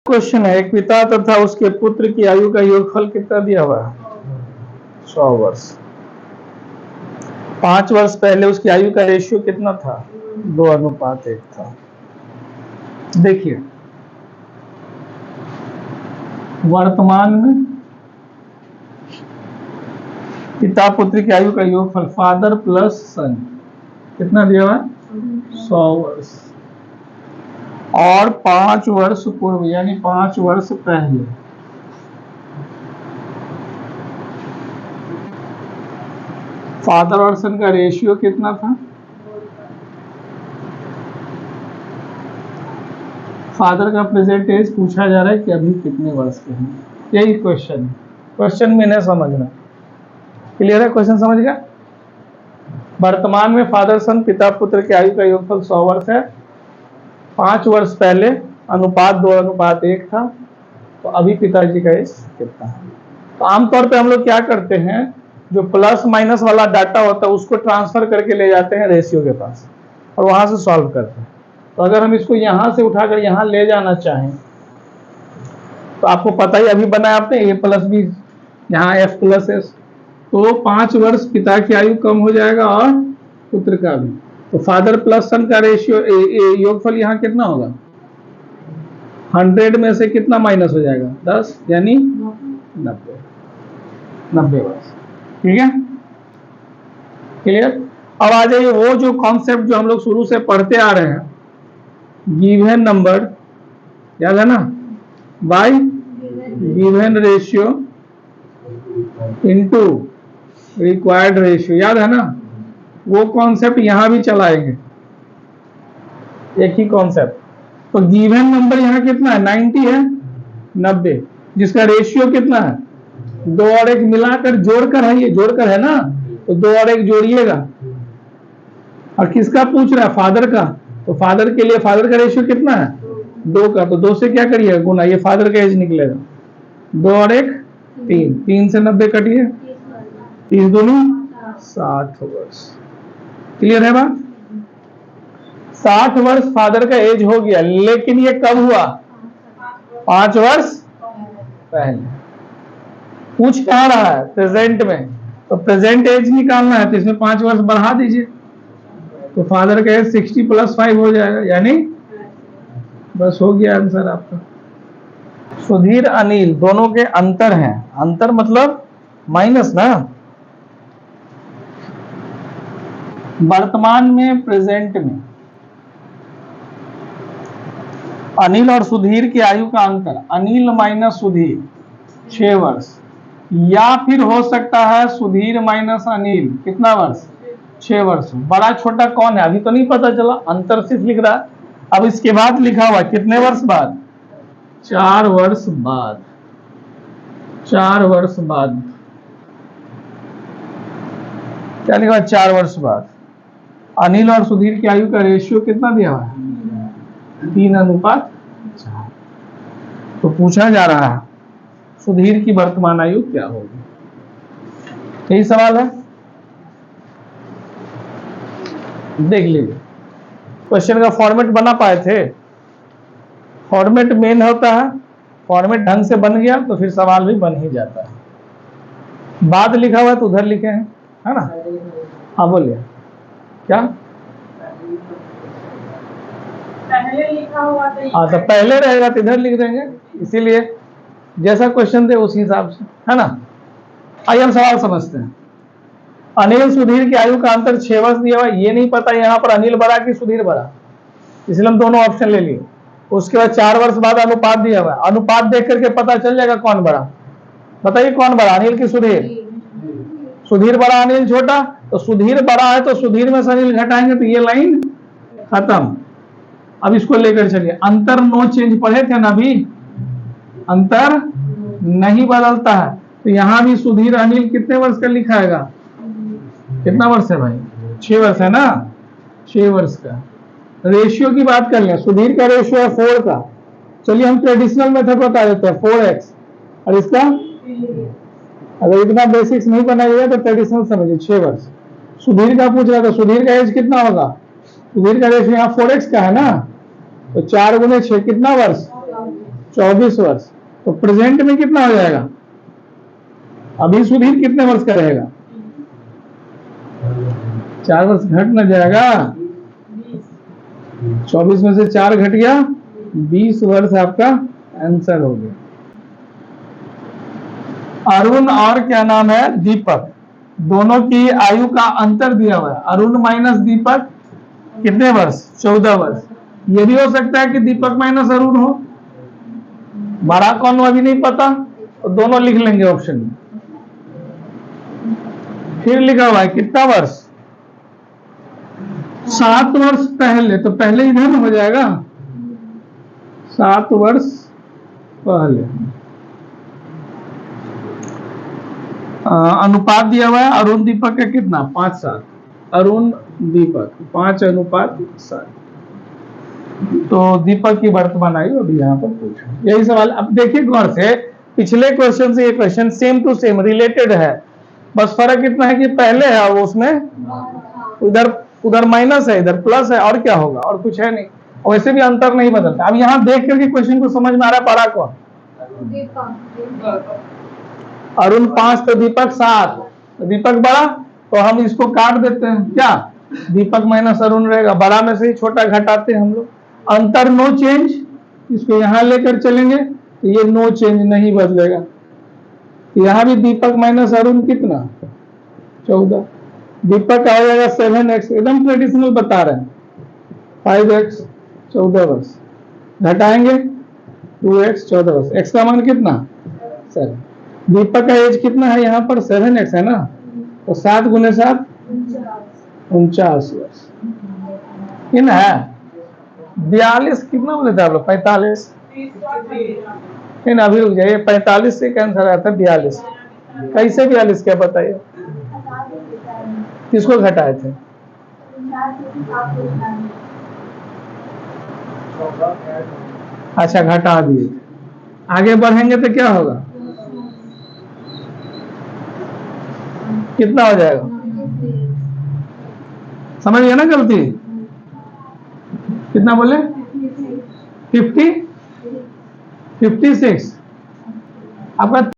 Question है, एक पिता तथा उसके पुत्र की आयु का योगफल कितना दिया हुआ है? 100 वर्ष। 5 वर्ष पहले उसकी आयु का रेशियो कितना था? 2:1 था। देखिए, वर्तमान में पिता पुत्र की आयु का योगफल फादर प्लस सन कितना दिया हुआ है? 100 वर्ष। और 5 वर्ष पूर्व यानी 5 वर्ष पहले फादर और सन का रेशियो कितना था? फादर का प्रेजेंट एज पूछा जा रहा है कि अभी कितने वर्ष के हैं, यही क्वेश्चन है। क्वेश्चन में नहीं समझना, क्लियर है? क्वेश्चन समझ गया? वर्तमान में फादर सन पिता पुत्र की आयु का योगफल 100 वर्ष है। 5 वर्ष पहले अनुपात 2:1 था, तो अभी पिताजी का एज कितना है? तो आमतौर पे हम लोग क्या करते हैं, जो प्लस माइनस वाला डाटा होता है उसको ट्रांसफर करके ले जाते हैं रेशियो के पास और वहां से सॉल्व करते हैं। तो अगर हम इसको यहां से उठाकर यहां ले जाना चाहें तो आपको पता ही अभी बनाया आपने a प्लस बी, यहाँ f प्लस एस, तो 5 वर्ष पिता की आयु कम हो जाएगा और पुत्र का भी। तो फादर प्लस सन का रेशियो योगफल यहाँ कितना होगा? 100 में से कितना माइनस हो जाएगा? 10, यानी 90 वर्ष। ठीक है, क्लियर? अब आ जाइए वो जो कॉन्सेप्ट जो हम लोग शुरू से पढ़ते आ रहे हैं, गिवन नंबर, याद है ना, bye given ratio into required ratio, याद है ना? वो कॉन्सेप्ट यहां भी चलाएंगे, एक ही कॉन्सेप्ट। तो गिवन नंबर यहां कितना है? 90 है, 90, जिसका रेशियो कितना है? 2 और 1 मिलाकर जोड़कर है, ये जोड़कर है ना, तो 2 और 1 जोड़िएगा। और किसका पूछ रहा है? फादर का। तो फादर के लिए फादर का रेशियो कितना है? 2 का, तो 2 से क्या करिएगा? गुना, ये फादर का एज निकलेगा। 2 और 1 3, 3 से 90 कटिए, 30 दूनी 60 वर्ष। क्लियर है बात? 60 वर्ष फादर का एज हो गया, लेकिन ये कब हुआ? 5 वर्ष पहले। पूछ कहाँ रहा है? प्रेजेंट में। तो प्रेजेंट एज निकालना है, तो इसमें 5 वर्ष बढ़ा दीजिए, तो फादर का एज 60 + 5 हो जाएगा, यानी बस हो गया आंसर आपका। सुधीर अनिल दोनों के अंतर हैं, अंतर मतलब माइनस ना। वर्तमान में, प्रेजेंट में अनिल और सुधीर की आयु का अंतर, अनिल माइनस सुधीर 6 वर्ष, या फिर हो सकता है सुधीर माइनस अनिल कितना वर्ष? 6 वर्ष। बड़ा छोटा कौन है अभी तो नहीं पता चला, अंतर सिर्फ लिख रहा है। अब इसके बाद लिखा हुआ कितने वर्ष बाद? 4 वर्ष बाद। 4 वर्ष बाद क्या लिखा? 4 वर्ष बाद। अनिल और सुधीर की आयु का रेशियो कितना दिया हुआ है? 3:4। तो पूछा जा रहा है सुधीर की वर्तमान आयु क्या होगी, यही सवाल है। देख लीजिए, क्वेश्चन का फॉर्मेट बना पाए थे? फॉर्मेट मेन होता है, फॉर्मेट ढंग से बन गया तो फिर सवाल भी बन ही जाता है। बाद लिखा हुआ तो उधर लिखे हैं, है ना? हाँ बोलिए, क्या? पहले लिखा हुआ तो हाँ, तो पहले रहेगा तो इधर लिख देंगे, इसीलिए जैसा क्वेश्चन दे उसी हिसाब से, है ना? आइए हम सवाल समझते हैं। अनिल सुधीर की आयु का अंतर 6 वर्ष दिया हुआ, ये नहीं पता यहाँ पर अनिल बड़ा कि सुधीर बड़ा, इसलिए हम दोनों ऑप्शन ले लिए। उसके बाद 4 वर्ष बाद अनुपात दिया हुआ, अनुपात देख करके पता चल जाएगा कौन बड़ा। बताइए कौन बड़ा, अनिल की सुधीर? सुधीर बड़ा, अनिल छोटा। तो सुधीर बड़ा है तो सुधीर में से अनिल घटाएंगे तो ये लाइन खत्म। अब इसको लेकर चलिए, अंतर नो चेंज पढ़े थे ना अभी, अंतर नहीं बदलता है, तो यहां भी सुधीर अनिल कितने वर्ष का लिखाएगा? कितना वर्ष है भाई? 6 वर्ष है ना, 6 वर्ष का। रेशियो की बात कर लें, सुधीर का रेशियो है 4 का, चलिए हम ट्रेडिशनल मेथड बता देते हैं 4x, और इसका अगर इतना बेसिक्स नहीं बनाइएगा तो ट्रेडिशनल समझिए 6 वर्ष। सुधीर का पूछ रहा था, सुधीर का एज कितना होगा? सुधीर का रेशियो यहाँ 4x का है ना, तो 4 × 6 कितना वर्ष? 24 वर्ष। तो प्रेजेंट में कितना हो जाएगा? अभी सुधीर कितने वर्ष का रहेगा? 4 वर्ष घट न जाएगा। 24 में से 4 घट गया, 20 वर्ष आपका आंसर हो गया। अरुण और क्या नाम है, दीपक, दोनों की आयु का अंतर दिया हुआ है। अरुण माइनस दीपक कितने वर्ष? 14 वर्ष। ये भी हो सकता है कि दीपक माइनस अरुण हो, बड़ा कौन हो अभी नहीं पता, तो दोनों लिख लेंगे ऑप्शन में। फिर लिखा हुआ है कितना वर्ष? 7 वर्ष पहले, तो पहले इधर में हो जाएगा 7 वर्ष पहले। अनुपात दिया हुआ है अरुण दीपक का कितना? 5:7। अरुण दीपक 5:7। तो दीपक की वर्तमान आयु अभी यहाँ पर पूछा, यही सवाल। अब देखिए गौर से, पिछले क्वेश्चन से ये question same to same related है, बस फर्क इतना है कि पहले है वो उसमें उधर माइनस है, इधर प्लस है, और क्या होगा, और कुछ है नहीं। वैसे भी अंतर नहीं बदलता। अब यहाँ देख करके क्वेश्चन को समझ में आ रहा है, पढ़ा कौन? अरुण 5 तो दीपक 7, तो दीपक बड़ा, तो हम इसको काट देते हैं, क्या दीपक माइनस अरुण रहेगा, बड़ा में से ही छोटा घटाते हैं हम लोग। अंतर नो चेंज, इसको यहां लेकर चलेंगे तो ये नो चेंज नहीं बदलेगा। यहां भी दीपक माइनस अरुण कितना? 14। दीपक का हो जाएगा 7x, एकदम ट्रेडिशनल बता रहे हैं। 5x 14 वर्ष, घटाएंगे 2x 14 वर्ष, x का मान कितना? 7। दीपक का एज कितना है यहाँ पर? 7x है ना, तो 7 गुने 7 49 वर्ष। इन है 42 कितना बोले थे आप लोग? 45। इन अभी रुक जाइए, 45 से कैंसर आया था 42। कैसे 42 क्या बताइए, किसको घटाए थे? अच्छा घटा दिए। आगे बढ़ेंगे तो क्या होगा? कितना हो जाएगा? समझ गया ना गलती? कितना बोले? 56 आपका